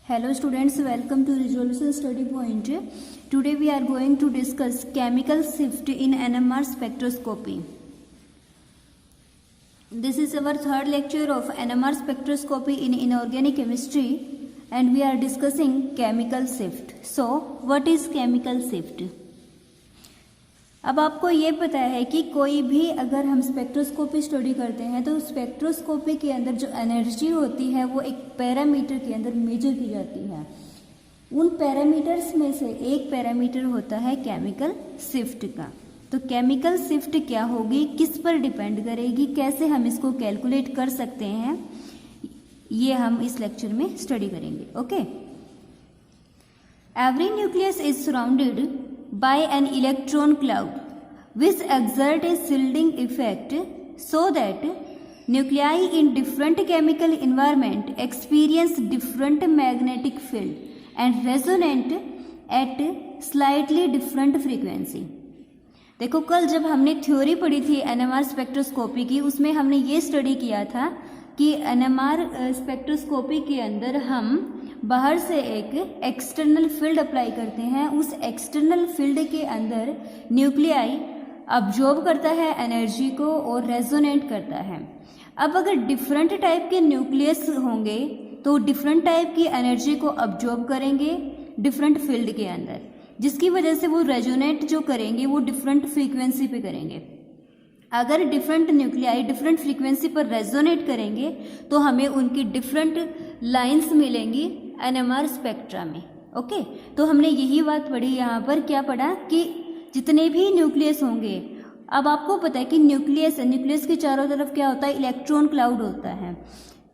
Hello students, welcome to Resolution Study Point. Today we are going to discuss chemical shift in NMR spectroscopy. This is our third lecture of NMR spectroscopy in inorganic chemistry and we are discussing chemical shift. So, what is chemical shift? अब आपको ये पता है कि कोई भी अगर हम स्पेक्ट्रोस्कोपी स्टडी करते हैं तो स्पेक्ट्रोस्कोपी के अंदर जो एनर्जी होती है वो एक पैरामीटर के अंदर मेजर की जाती है। उन पैरामीटर्स में से एक पैरामीटर होता है केमिकल शिफ्ट का। तो केमिकल शिफ्ट क्या होगी, किस पर डिपेंड करेगी, कैसे हम इसको कैलकुलेट कर सकते हैं, ये हम इस लेक्चर में स्टडी करेंगे। Okay, every nucleus is surrounded by an electron cloud which exert a shielding effect so that nuclei in different chemical environment experience different magnetic field and resonate at slightly different frequency। देखो, कल जब हमने theory पढ़ी थी NMR spectroscopy की, उसमें हमने ये स्टडी किया था कि एनएमआर स्पेक्ट्रोस्कोपी के अंदर हम बाहर से एक एक्सटर्नल फील्ड अप्लाई करते हैं। उस एक्सटर्नल फील्ड के अंदर न्यूक्लियाई अब्जॉर्ब करता है एनर्जी को और रेजोनेट करता है। अब अगर डिफरेंट टाइप के न्यूक्लियस होंगे तो डिफरेंट टाइप की एनर्जी को अब्जॉर्ब करेंगे डिफरेंट फील्ड के अंदर, जिसकी वजह से वो रेजोनेट जो करेंगे वो डिफरेंट फ्रीक्वेंसी पे करेंगे। अगर डिफरेंट न्यूक्लियाई डिफरेंट फ्रीक्वेंसी पर रेजोनेट करेंगे तो हमें उनकी डिफरेंट लाइंस मिलेंगी एनएमआर स्पेक्ट्रा में। ओके, तो हमने यही बात पढ़ी यहाँ पर, क्या पढ़ा कि जितने भी न्यूक्लियस होंगे, अब आपको पता है कि न्यूक्लियस के चारों तरफ क्या होता है, इलेक्ट्रॉन क्लाउड होता है।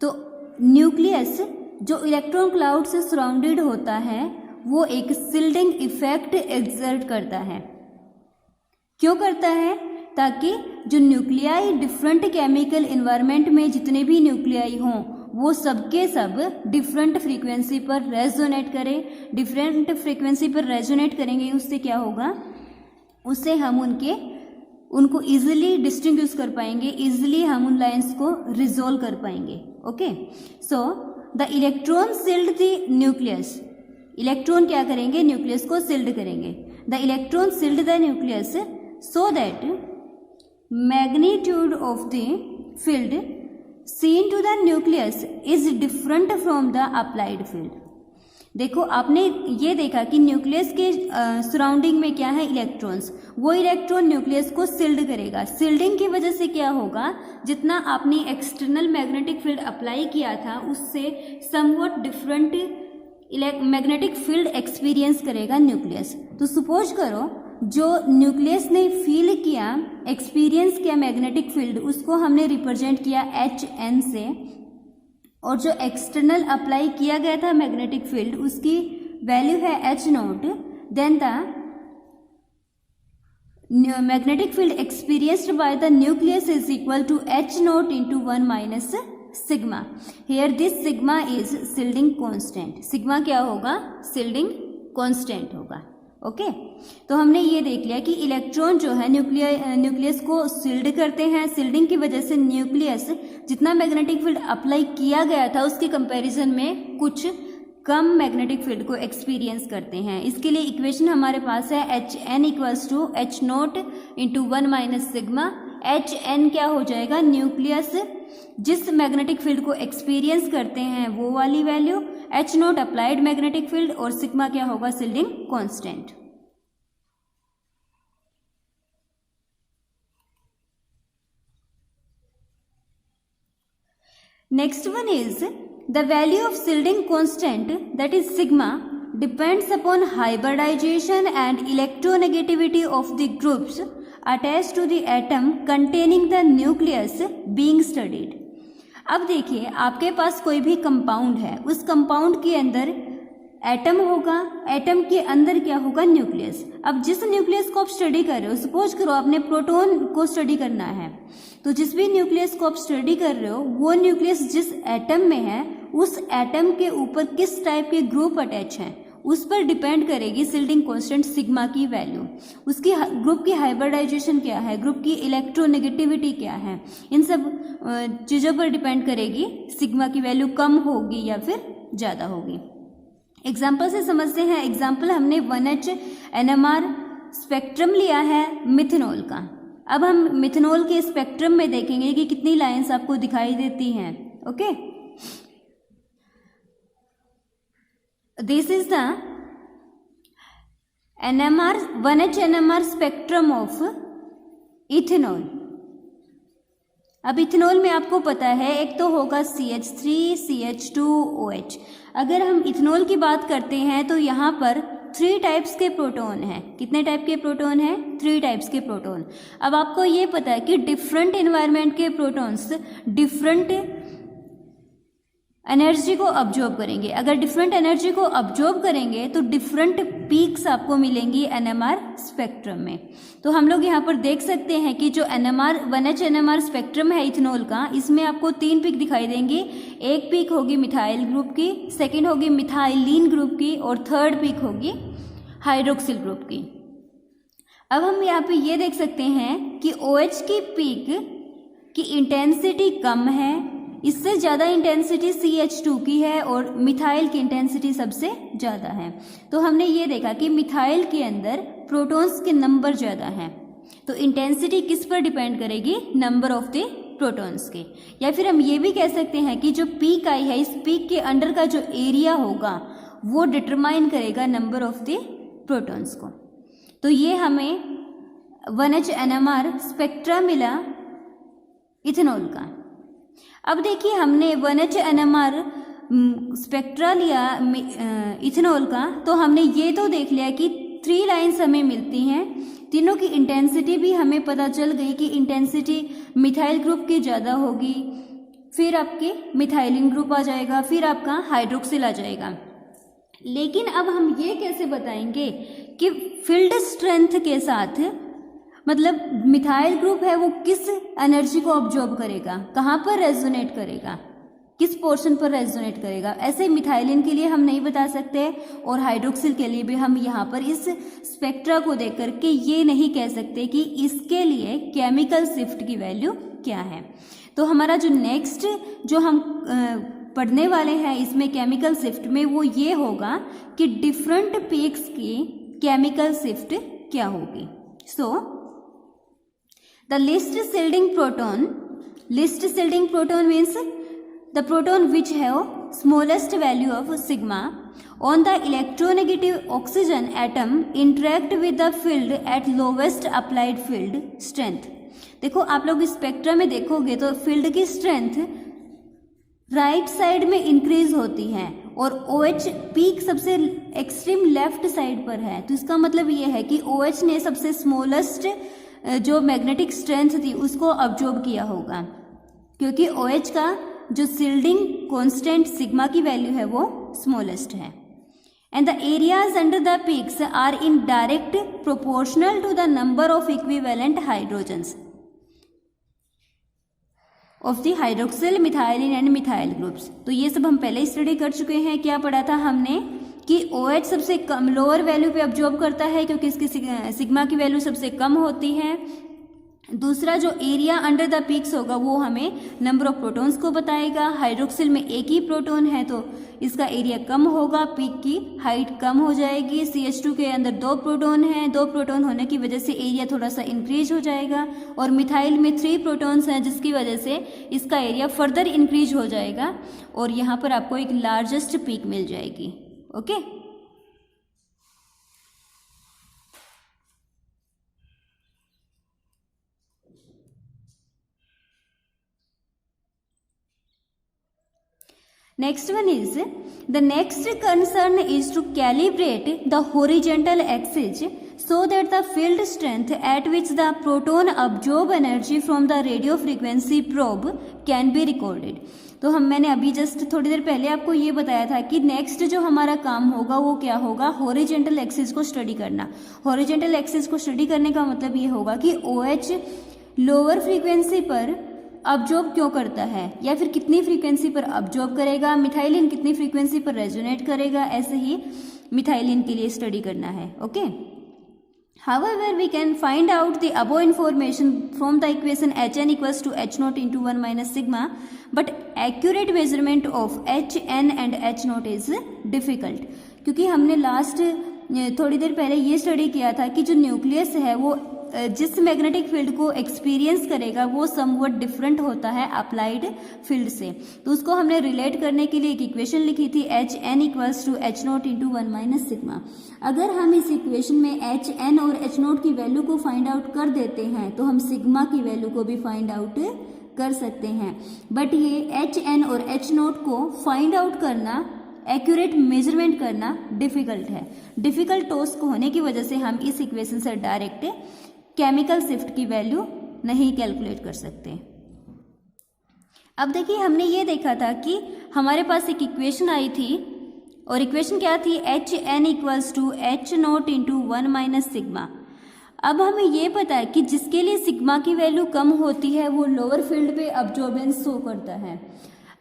तो न्यूक्लियस जो इलेक्ट्रॉन क्लाउड से सराउंडेड होता है वो एक शील्डिंग इफेक्ट एक्सर्ट करता है। क्यों करता है? ताकि जो न्यूक्लियाई डिफरेंट केमिकल एनवायरनमेंट में जितने भी न्यूक्लियाई हों वो सबके सब डिफरेंट फ्रीक्वेंसी पर रेजोनेट करें। डिफरेंट फ्रीक्वेंसी पर रेजोनेट करेंगे, उससे क्या होगा, उससे हम उनको इजीली डिस्टिंग्विश कर पाएंगे, इजीली हम उन लाइंस को रिजोल्व कर पाएंगे। Okay, so the electron shield the nucleus. Electron क्या करेंगे, न्यूक्लियस को शील्ड करेंगे। The electron shield the nucleus so that magnitude of the field seen to the nucleus is different from the applied field। देखो, आपने ये देखा कि nucleus के सराउंडिंग में क्या है, इलेक्ट्रॉन्स। वो इलेक्ट्रॉन न्यूक्लियस को शील्ड करेगा। शील्डिंग की वजह से क्या होगा, जितना आपने एक्सटर्नल मैग्नेटिक फील्ड अप्लाई किया था उससे somewhat different magnetic field experience करेगा न्यूक्लियस। तो सपोज करो जो न्यूक्लियस ने फील किया, एक्सपीरियंस किया मैग्नेटिक फील्ड, उसको हमने रिप्रेजेंट किया HN से, और जो एक्सटर्नल अप्लाई किया गया था मैग्नेटिक फील्ड उसकी वैल्यू है H0, then the magnetic field experienced by the nucleus is equal to H0 into 1 minus sigma. Here this sigma is shielding constant. Sigma क्या होगा, शील्डिंग कांस्टेंट होगा। ओके, तो हमने ये देख लिया कि इलेक्ट्रॉन जो है न्यूक्लियस को शील्ड करते हैं। शील्डिंग की वजह से न्यूक्लियस जितना मैग्नेटिक फील्ड अप्लाई किया गया था उसके कंपैरिजन में कुछ कम मैग्नेटिक फील्ड को एक्सपीरियंस करते हैं। इसके लिए इक्वेशन हमारे पास है HN equals to H0 into 1 minus sigma. HN क्या हो जाएगा, न्यूक्लियस जिस मैग्नेटिक फील्ड को एक्सपीरियंस करते हैं वो वाली value, H0 applied magnetic field, और सिग्मा क्या होगा, shielding constant. Next one is the value of shielding constant, that is sigma, depends upon hybridization and electronegativity of the groups attached to the atom containing the nucleus being studied। अब देखिए, आपके पास कोई भी compound है, उस compound के अंदर atom होगा, एटम के अंदर क्या होगा, न्यूक्लियस। अब जिस न्यूक्लियस को आप स्टडी कर रहे हो, सपोज करो आपने प्रोटॉन को स्टडी करना है, तो जिस भी न्यूक्लियस को आप स्टडी कर रहे हो वो न्यूक्लियस जिस एटम में है उस एटम के ऊपर किस टाइप के ग्रुप अटैच हैं उस पर डिपेंड करेगी शील्डिंग कांस्टेंट सिग्मा की वैल्यू। उसकी ग्रुप की हाइब्रिडाइजेशन क्या है, ग्रुप की इलेक्ट्रोनेगेटिविटी क्या है, इन सब चीज़ों पर डिपेंड करेगी सिग्मा की वैल्यू कम होगी या फिर ज़्यादा होगी। एग्जाम्पल से समझते हैं। एग्जाम्पल हमने 1H NMR स्पेक्ट्रम लिया है मिथेनॉल का। अब हम मिथेनॉल के स्पेक्ट्रम में देखेंगे कि कितनी लाइंस आपको दिखाई देती हैं। Okay, this is the NMR 1H NMR spectrum of ethanol. अब इथेनॉल में आपको पता है एक तो होगा CH3 CH2 OH। अगर हम इथेनॉल की बात करते हैं तो यहाँ पर 3 टाइप्स के प्रोटॉन हैं। कितने टाइप के प्रोटॉन हैं? 3 टाइप्स के प्रोटॉन। अब आपको ये पता है कि डिफरेंट एनवायरनमेंट के प्रोटॉन्स डिफरेंट एनर्जी को अब्जॉर्ब करेंगे। अगर डिफरेंट एनर्जी को अब्जॉर्ब करेंगे तो डिफरेंट पीक्स आपको मिलेंगी NMR स्पेक्ट्रम में। तो हम लोग यहाँ पर देख सकते हैं कि जो NMR 1H NMR स्पेक्ट्रम है इथेनॉल का, इसमें आपको 3 पीक दिखाई देंगी। एक पीक होगी मिथाइल ग्रुप की, सेकेंड होगी मिथाइलिन ग्रुप की और थर्ड पीक होगी हाइड्रोक्सिल ग्रुप की। अब हम यहाँ पे ये देख सकते हैं कि OH की पीक की इंटेंसिटी कम है, इससे ज़्यादा इंटेंसिटी CH2 की है और मिथाइल की इंटेंसिटी सबसे ज़्यादा है। तो हमने ये देखा कि मिथाइल के अंदर प्रोटॉन्स के नंबर ज़्यादा हैं। तो इंटेंसिटी किस पर डिपेंड करेगी? नंबर ऑफ द प्रोटॉन्स के। या फिर हम ये भी कह सकते हैं कि जो पीक आई है, इस पीक के अंडर का जो एरिया होगा वो डिटरमाइन करेगा नंबर ऑफ द प्रोटॉन्स को। तो ये हमें 1H NMR स्पेक्ट्रा मिला इथेनॉल का। अब देखिए हमने 1H NMR स्पेक्ट्रा लिया इथेनॉल का, तो हमने ये तो देख लिया कि 3 लाइंस हमें मिलती हैं। तीनों की इंटेंसिटी भी हमें पता चल गई कि इंटेंसिटी मिथाइल ग्रुप की ज़्यादा होगी, फिर आपके मिथाइलिन ग्रुप आ जाएगा, फिर आपका हाइड्रोक्सिल आ जाएगा। लेकिन अब हम ये कैसे बताएंगे कि फील्ड स्ट्रेंथ के साथ, मतलब मिथाइल ग्रुप है वो किस एनर्जी को ऑब्जॉर्ब करेगा, कहाँ पर रेजोनेट करेगा, किस पोर्शन पर रेजोनेट करेगा। ऐसे मिथाइलिन के लिए हम नहीं बता सकते और हाइड्रोक्सिल के लिए भी हम यहाँ पर इस स्पेक्ट्रा को देख करके ये नहीं कह सकते कि इसके लिए केमिकल शिफ्ट की वैल्यू क्या है। तो हमारा जो नेक्स्ट जो हम पढ़ने वाले हैं इसमें केमिकल शिफ्ट में, वो ये होगा कि डिफरेंट पीक्स की केमिकल शिफ्ट क्या होगी। सो the least shielding proton means the proton which have smallest value of sigma on the electronegative oxygen atom interact with the field at lowest applied field strength। देखो आप लोग spectra में देखोगे तो field की strength right side में increase होती है और OH पीक सबसे एक्सट्रीम लेफ्ट साइड पर है। तो इसका मतलब ये है कि OH ने सबसे स्मॉलेस्ट जो मैग्नेटिक स्ट्रेंथ थी उसको अब्जॉर्ब किया होगा, क्योंकि OH का जो शील्डिंग कांस्टेंट सिग्मा की वैल्यू है वो स्मॉलेस्ट है। And the areas under the peaks are in direct proportional to the number of equivalent hydrogens of the hydroxyl, methylene and methyl groups. तो ये सब हम पहले ही स्टडी कर चुके हैं। क्या पढ़ा था हमने कि OH सबसे कम लोअर वैल्यू पे अब्जॉर्ब करता है क्योंकि इसकी सिग्मा की वैल्यू सबसे कम होती है। दूसरा जो एरिया अंडर द पीक्स होगा वो हमें नंबर ऑफ प्रोटॉन्स को बताएगा। हाइड्रोक्सिल में एक ही प्रोटॉन है तो इसका एरिया कम होगा, पीक की हाइट कम हो जाएगी। CH2 के अंदर 2 प्रोटॉन हैं, 2 प्रोटॉन होने की वजह से एरिया थोड़ा सा इंक्रीज हो जाएगा। और मिथाइल में 3 प्रोटॉन्स हैं जिसकी वजह से इसका एरिया फर्दर इंक्रीज हो जाएगा और यहाँ पर आपको एक लार्जेस्ट पीक मिल जाएगी। Okay Next one is, the next concern is to calibrate the horizontal axis so that the field strength at which the proton absorb energy from the radio frequency probe can be recorded। तो मैंने अभी just थोड़ी देर पहले आपको ये बताया था कि नेक्स्ट जो हमारा काम होगा वो क्या होगा, हॉरिजॉन्टल एक्सिस को स्टडी करना। हॉरिजॉन्टल एक्सिस को स्टडी करने का मतलब ये होगा कि OH लोअर फ्रीक्वेंसी पर अब्जॉर्ब क्यों करता है या फिर कितनी फ्रीक्वेंसी पर अब्जॉर्ब करेगा, मिथाइलिन कितनी फ्रीक्वेंसी पर रेजोनेट करेगा, ऐसे ही मिथाइलिन के लिए स्टडी करना है। Okay However, we can find out the above information from the equation Hn equals to H naught into 1 minus sigma, but accurate measurement of Hn and H naught is difficult. क्योंकि हमने last थोड़ी देर पहले ये study किया था कि जो nucleus है वो जिस मैग्नेटिक फील्ड को एक्सपीरियंस करेगा वो समवट डिफरेंट होता है अप्लाइड फील्ड से, तो उसको हमने रिलेट करने के लिए एक इक्वेशन लिखी थी H N equals to H nought into 1 minus sigma. अगर हम इस इक्वेशन में एच एन और एच नोट की वैल्यू को फाइंड आउट कर देते हैं तो हम सिग्मा की वैल्यू को भी फाइंड आउट कर सकते हैं, बट ये एच एन और एच नोट को फाइंड आउट करना, एक्यूरेट मेजरमेंट करना डिफिकल्ट है। डिफिकल्ट टास्क होने की वजह से हम इस इक्वेशन से डायरेक्ट केमिकल शिफ्ट की वैल्यू नहीं कैलकुलेट कर सकते। अब देखिए, हमने ये देखा था कि हमारे पास एक इक्वेशन आई थी और इक्वेशन क्या थी, H N equals to H nought into 1 minus sigma. अब हमें ये पता है कि जिसके लिए सिग्मा की वैल्यू कम होती है वो लोअर फील्ड पे अब्जॉर्बेंस शो करता है।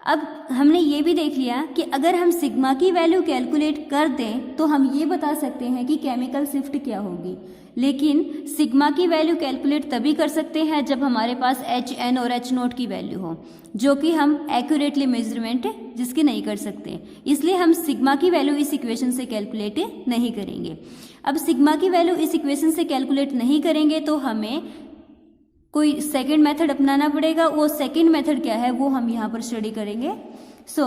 अब हमने ये भी देख लिया कि अगर हम सिग्मा की वैल्यू कैलकुलेट कर दें तो हम ये बता सकते हैं कि केमिकल शिफ्ट क्या होगी, लेकिन सिग्मा की वैल्यू कैलकुलेट तभी कर सकते हैं जब हमारे पास एच एन और एच नोट की वैल्यू हो, जो कि हम एक्यूरेटली मेजरमेंट जिसकी नहीं कर सकते, इसलिए हम सिग्मा की वैल्यू इस इक्वेशन से कैलकुलेट नहीं करेंगे। अब सिग्मा की वैल्यू इस इक्वेशन से कैलकुलेट नहीं करेंगे तो हमें कोई सेकेंड मेथड अपनाना पड़ेगा। वो सेकेंड मेथड क्या है वो हम यहाँ पर स्टडी करेंगे। So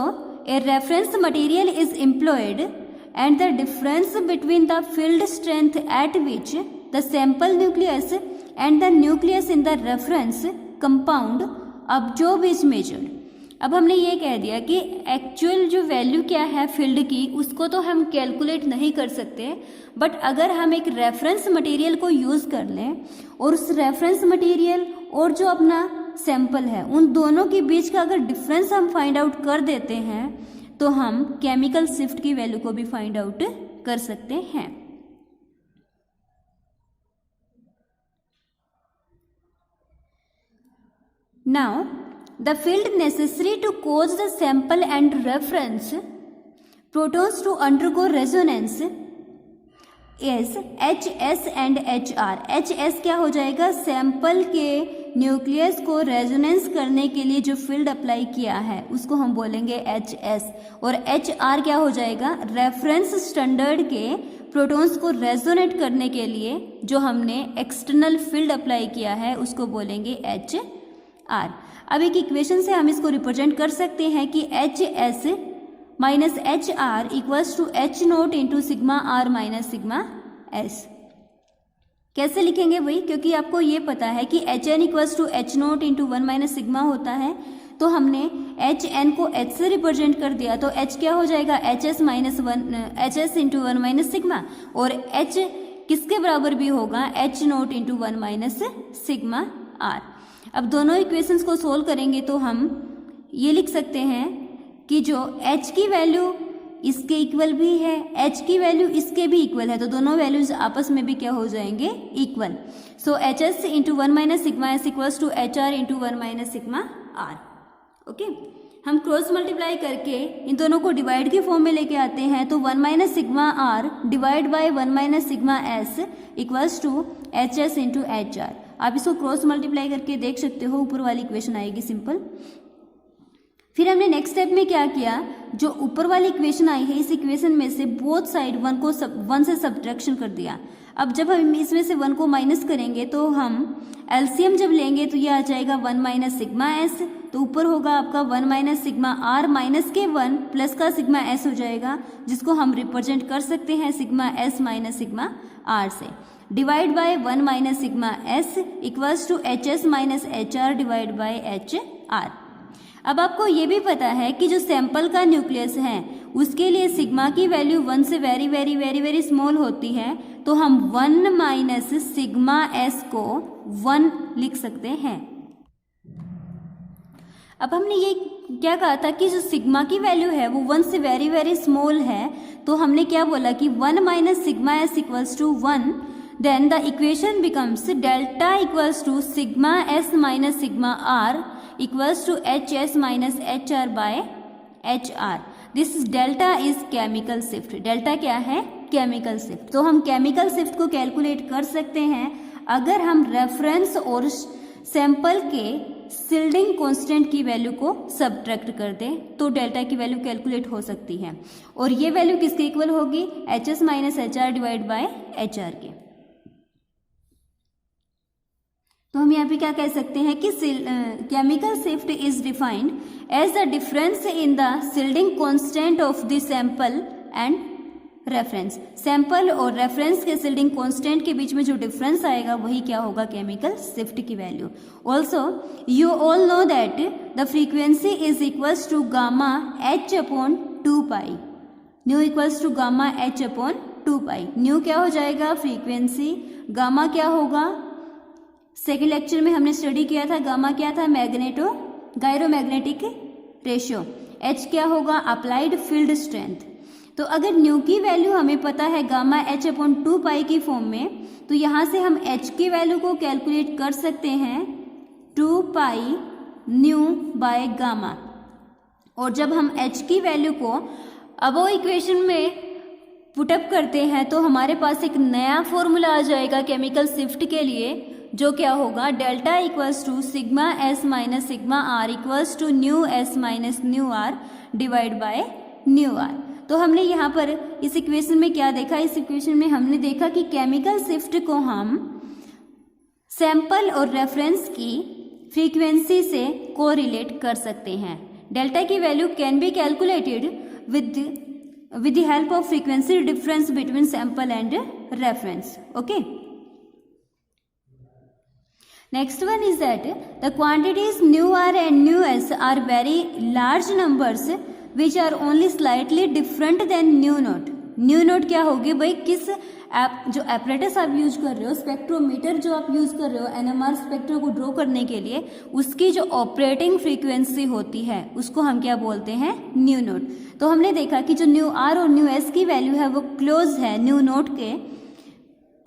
a reference material is employed and the difference between the field strength at which the sample nucleus and the nucleus in the reference compound absorb is measured. अब हमने ये कह दिया कि एक्चुअल जो वैल्यू क्या है फील्ड की उसको तो हम कैलकुलेट नहीं कर सकते, बट अगर हम एक रेफरेंस मटेरियल को यूज़ कर लें और उस रेफरेंस मटेरियल और जो अपना सैंपल है उन दोनों के बीच का अगर डिफरेंस हम फाइंड आउट कर देते हैं तो हम केमिकल शिफ्ट की वैल्यू को भी फाइंड आउट कर सकते हैं। Now the field necessary to cause the sample and reference protons to undergo resonance is HS and HR। HS क्या हो जाएगा, सैंपल के न्यूक्लियस को रेजोनेंस करने के लिए जो फील्ड अप्लाई किया है उसको हम बोलेंगे HS, और HR क्या हो जाएगा, रेफरेंस स्टैंडर्ड के प्रोटॉन्स को रेजोनेट करने के लिए जो हमने एक्सटर्नल फील्ड अप्लाई किया है उसको बोलेंगे HR। अब एक इक्वेशन से हम इसको रिप्रेजेंट कर सकते हैं कि H S minus H R equals to H nought into sigma R minus sigma S. कैसे लिखेंगे वही, क्योंकि आपको ये पता है कि H N equals to H nought into 1 minus sigma होता है, तो हमने एच एन को एच से रिप्रेजेंट कर दिया तो एच क्या हो जाएगा, H S minus 1 H S into 1 minus sigma, और एच किसके बराबर भी होगा, H nought into 1 minus sigma R. अब दोनों इक्वेशंस को सोल्व करेंगे तो हम ये लिख सकते हैं कि जो h की वैल्यू इसके इक्वल भी है, h की वैल्यू इसके भी इक्वल है, तो दोनों वैल्यूज आपस में भी क्या हो जाएंगे, equal. So H S into 1 minus sigma S equals to H R into 1 minus sigma R. Okay, हम क्रॉस मल्टीप्लाई करके इन दोनों को डिवाइड के फॉर्म में लेके आते हैं, तो 1 minus sigma R divide by 1 minus sigma S equals to H S into H R. आप इसको क्रॉस मल्टीप्लाई करके देख सकते हो, ऊपर वाली इक्वेशन आएगी सिंपल। फिर हमने नेक्स्ट स्टेप में क्या किया, जो ऊपर वाली इक्वेशन आई है इस इक्वेशन में से बोथ साइड 1 से सब्ट्रैक्शन कर दिया। अब जब हम इसमें से 1 को माइनस करेंगे तो हम एलसीएम जब लेंगे तो ये आ जाएगा 1 माइनस सिग्मा एस, तो ऊपर होगा आपका 1 माइनस सिग्मा आर माइनस के 1 प्लस का सिग्मा एस हो जाएगा, जिसको हम रिप्रेजेंट कर सकते हैं sigma S minus sigma R से, divide by 1 minus sigma S equals to H S minus H R divide by H R. अब आपको ये भी पता है कि जो सैंपल का न्यूक्लियस है उसके लिए सिग्मा की वैल्यू 1 से very very very very small होती है, तो हम 1 माइनस सिग्मा एस को 1 लिख सकते हैं। अब हमने ये क्या कहा था कि जो सिग्मा की वैल्यू है वो 1 से वेरी वेरी स्मॉल है, तो हमने क्या बोला कि 1 minus sigma S equals to 1, then the equation becomes delta equals to sigma s minus sigma r equals to hs minus hr by hr. This delta is chemical shift. delta क्या है, chemical shift. तो हम chemical shift को calculate कर सकते हैं अगर हम रेफरेंस और सैंपल के शिल्डिंग कांस्टेंट की वैल्यू को सब्ट्रैक्ट कर दें तो डेल्टा की वैल्यू कैलकुलेट हो सकती है। और ये वैल्यू किसके इक्वल होगी? HS minus HR divide by HR के। तो हम यहाँ पे क्या कह सकते हैं कि chemical shift is defined as the difference in the shielding constant of the sample and reference. Sample और रेफरेंस के शिल्डिंग कांस्टेंट के बीच में जो डिफरेंस आएगा वही क्या होगा? केमिकल शिफ्ट की value. Also you all know that the frequency is equals to gamma H upon 2 pi. Nu equals to gamma H upon 2 pi. Nu क्या हो जाएगा? फ्रीक्वेंसी। गामा क्या होगा? सेकेंड लेक्चर में हमने स्टडी किया था, गामा क्या था? Gyromagnetic ratio. H क्या होगा? Applied field strength. तो अगर न्यू की वैल्यू हमें पता है गामा H अपॉन 2 पाई की फॉर्म में, तो यहाँ से हम H की वैल्यू को कैलकुलेट कर सकते हैं 2 पाई न्यू बाय गामा। और जब हम H की वैल्यू को अबव इक्वेशन में पुटअप करते हैं तो हमारे पास एक नया फॉर्मूला आ जाएगा केमिकल शिफ्ट के लिए, जो क्या होगा? Delta equals to sigma S minus sigma R equals to nu S minus nu R divide by nu R। तो हमने यहाँ पर इस इक्वेशन में क्या देखा? इस इक्वेशन में हमने देखा कि केमिकल शिफ्ट को हम सैंपल और रेफरेंस की फ्रीक्वेंसी से कोरिलेट कर सकते हैं। डेल्टा की value can be calculated with the help of frequency difference between sample and reference. Okay. Next one is that the quantities nu r and nu s are very large numbers which are only slightly different than nu naught. New nought क्या होगी भाई? किस जो apparatus आप use कर रहे हो, spectrometer जो आप यूज कर रहे हो NMR स्पेक्ट्रो को ड्रॉ करने के लिए, उसकी जो ऑपरेटिंग फ्रीक्वेंसी होती है उसको हम क्या बोलते हैं? New note. तो हमने देखा कि जो न्यू आर और न्यू एस की वैल्यू है वो क्लोज है न्यू नोट के,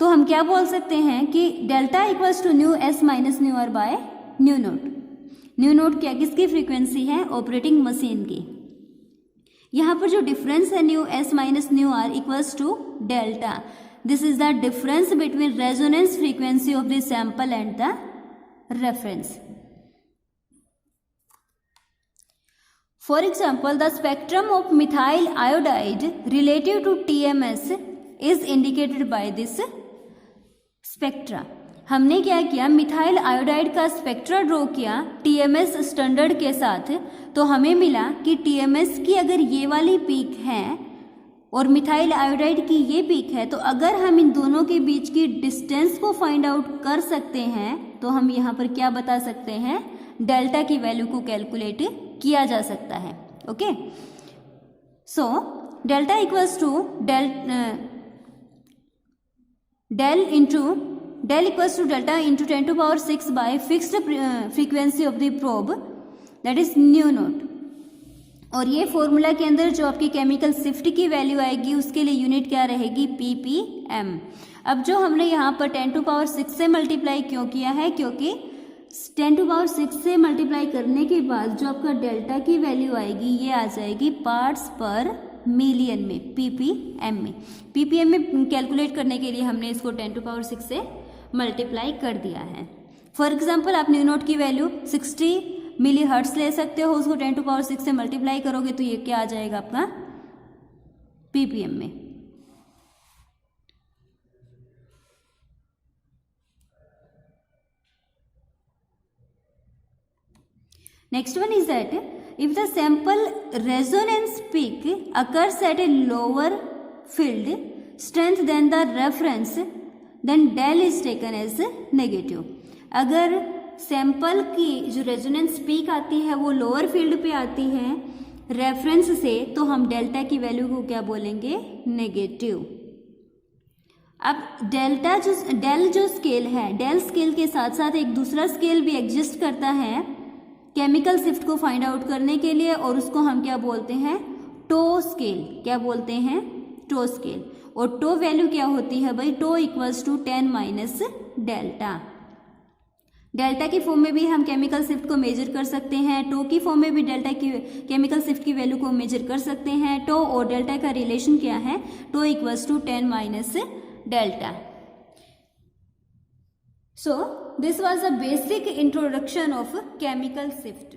तो हम क्या बोल सकते हैं कि delta equals to nu S minus nu R by nu nought. Nu nought क्या किसकी फ्रीक्वेंसी है? ऑपरेटिंग मशीन की। यहाँ पर जो डिफरेंस है nu S minus nu R equals to delta. This is the difference between resonance frequency of the sample and the reference. For example, the spectrum of methyl iodide relative to TMS is indicated by this spectra. हमने क्या किया? Methyl iodide का spectra draw किया TMS standard के साथ, तो हमें मिला कि TMS की अगर ये वाली पीक है और मिथाइल आयोडाइड की ये पीक है, तो अगर हम इन दोनों के बीच की डिस्टेंस को फाइंड आउट कर सकते हैं तो हम यहाँ पर क्या बता सकते हैं? डेल्टा की वैल्यू को कैलकुलेट किया जा सकता है। Okay, so delta equals to del equals to delta into 10 to the power 6 by fixed frequency of the probe, that is nu nought. और ये फॉर्मूला के अंदर जो आपकी केमिकल शिफ्ट की वैल्यू आएगी उसके लिए यूनिट क्या रहेगी? ppm। अब जो हमने यहाँ पर 10 to the power 6 से मल्टीप्लाई क्यों किया है? क्योंकि 10 to the power 6 से मल्टीप्लाई करने के बाद जो आपका डेल्टा की वैल्यू आएगी ये आ जाएगी पार्ट्स पर मिलियन में, ppm में। ppm में कैलकुलेट करने के लिए हमने इसको 10 to the power 6 से मल्टीप्लाई कर दिया है। फॉर एग्जाम्पल आप न्यू नोट की वैल्यू 60 मिली हर्ट्स ले सकते हो, उसको 10 to the power 6 से मल्टीप्लाई करोगे तो ये क्या आ जाएगा आपका? ppm में। Next one is that if the sample resonance peak occurs at a lower field strength than the reference, then del is taken as negative. अगर सैंपल की जो रेजोनेंस पीक आती है वो लोअर फील्ड पे आती है रेफरेंस से, तो हम डेल्टा की वैल्यू को क्या बोलेंगे? नेगेटिव। अब डेल जो स्केल है, डेल स्केल के साथ साथ एक दूसरा स्केल भी एग्जिस्ट करता है केमिकल शिफ्ट को फाइंड आउट करने के लिए, और उसको हम क्या बोलते हैं? Tau scale. क्या बोलते हैं? Tau scale. और टो वैल्यू क्या होती है भाई? Tau equals to 10 minus delta. Delta की फॉर्म में भी हम केमिकल शिफ्ट को मेजर कर सकते हैं, टो की फॉर्म में भी डेल्टा की केमिकल शिफ्ट की वैल्यू को मेजर कर सकते हैं। टो और डेल्टा का रिलेशन क्या है, tau equals to 10 minus delta. So this was the basic introduction of chemical shift.